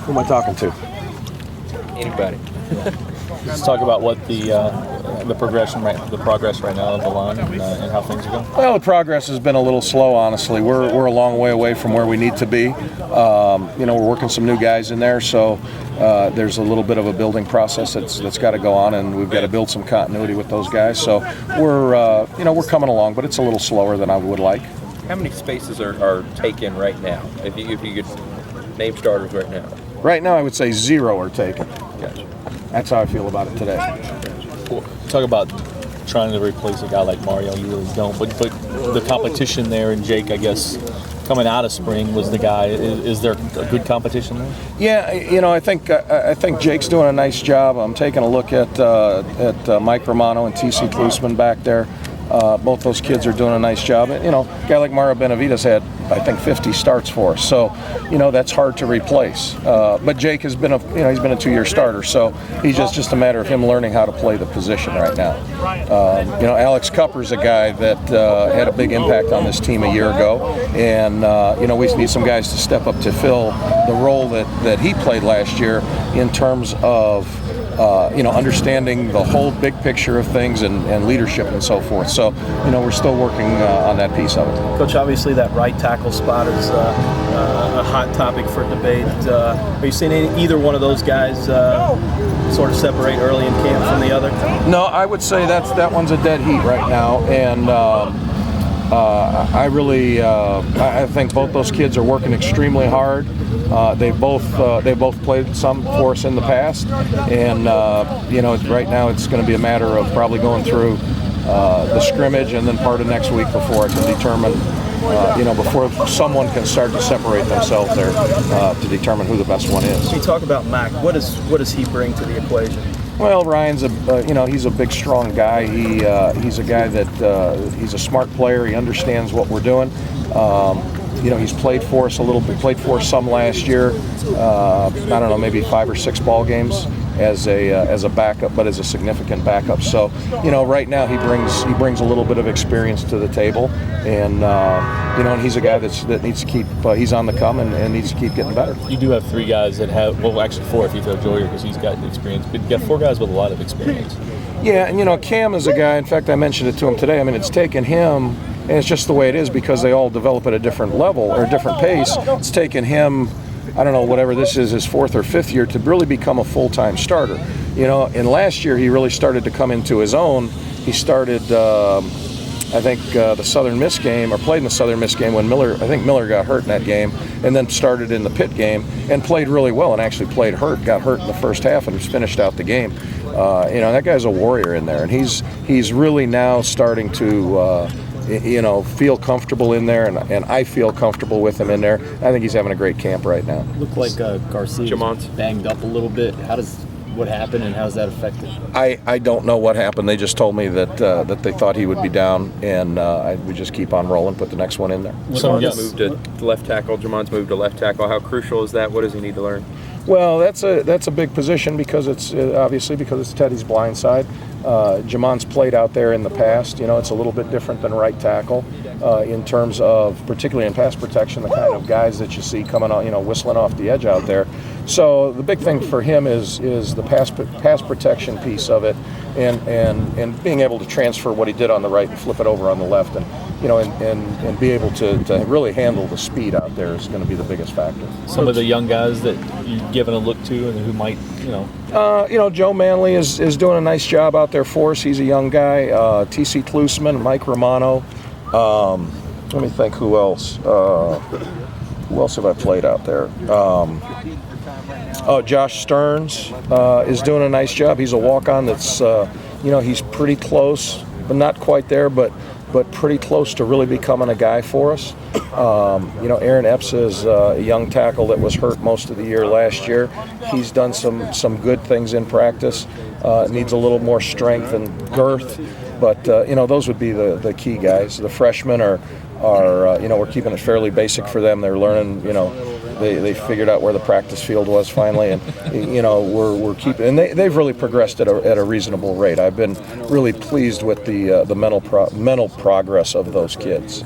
Who am I talking to? Anybody. Let's talk about what the progress right now of the line and how things are going. Well, the progress has been a little slow, honestly. We're a long way away from where we need to be. We're working some new guys in there, so there's a little bit of a building process that's got to go on, and we've got to build some continuity with those guys. So we're coming along, but it's a little slower than I would like. How many spaces are taken right now? If you could name starters right now. Right now, I would say 0 are taken. Gotcha. That's how I feel about it today. Talk about trying to replace a guy like Mario. You really don't. But the competition there, and Jake, I guess, coming out of spring was the guy. Is there a good competition there? Yeah, I think Jake's doing a nice job. I'm taking a look at Mike Romano and TC Klusman back there. Both those kids are doing a nice job. A guy like Mario Benavides had, I think, 50 starts for us. So, that's hard to replace. But Jake has been he's been a 2-year starter. So he's just a matter of him learning how to play the position right now. Alex Cupper's a guy that had a big impact on this team a year ago. And, we need some guys to step up to fill the role that he played last year in terms of understanding the whole big picture of things and leadership and so forth. So, we're still working on that piece of it. Coach, obviously that right tackle spot is a hot topic for debate. Are you seeing either one of those guys sort of separate early in camp from the other? No, I would say that one's a dead heat right now, and I think both those kids are working extremely hard. They both played some for us in the past, and right now it's going to be a matter of probably going through the scrimmage and then part of next week before I can determine, before someone can start to separate themselves there to determine who the best one is. You talk about Mac. What does he bring to the equation? Well, Ryan's he's a big, strong guy. He's a guy that he's a smart player. He understands what we're doing. He's played for us a little bit. Played for us some last year. I don't know, maybe 5 or 6 ball games as a backup, but as a significant backup. So, right now he brings a little bit of experience to the table, and and he's a guy that needs to keep. He's on the come and needs to keep getting better. You do have 3 guys that have, well, actually 4 if you throw Joyer because he's got experience. But you got 4 guys with a lot of experience. Yeah, and Cam is a guy. In fact, I mentioned it to him today. I mean, it's taken him. And it's just the way it is because they all develop at a different level or a different pace. It's taken him, I don't know, whatever this is, his 4th or 5th year to really become a full-time starter. And last year he really started to come into his own. He started, the Southern Miss game, or played in the Southern Miss game when Miller got hurt in that game, and then started in the Pitt game and played really well and actually got hurt in the first half and finished out the game. That guy's a warrior in there, and he's really now starting to feel comfortable in there, and I feel comfortable with him in there. I think he's having a great camp right now. Looked like Garcia's banged up a little bit. What happened, and how's that affected? I don't know what happened. They just told me that they thought he would be down, and we just keep on rolling, put the next one in there. Jamon's moved to left tackle. Jamon's moved to left tackle. How crucial is that? What does he need to learn? Well, that's a big position because it's obviously because it's Teddy's blind side. Jamon's played out there in the past. It's a little bit different than right tackle in terms of, particularly in pass protection, the kind of guys that you see coming out, whistling off the edge out there. So the big thing for him is the pass protection piece of it, and being able to transfer what he did on the right and flip it over on the left, and be able to really handle the speed out there is going to be the biggest factor. Some of the young guys that you've given a look to and who might, Joe Manley is doing a nice job out there for us. He's a young guy. TC Klusman, Mike Romano. Let me think who else. Who else have I played out there? Josh Stearns is doing a nice job. He's a walk-on that's, he's pretty close, but not quite there, but pretty close to really becoming a guy for us. Aaron Epps is a young tackle that was hurt most of the year last year. He's done some good things in practice. Needs a little more strength and girth, but those would be the key guys. The freshmen are we're keeping it fairly basic for them. They're learning, they figured out where the practice field was finally, and we're keeping, and they've really progressed at a reasonable rate. I've been really pleased with the mental progress of those kids.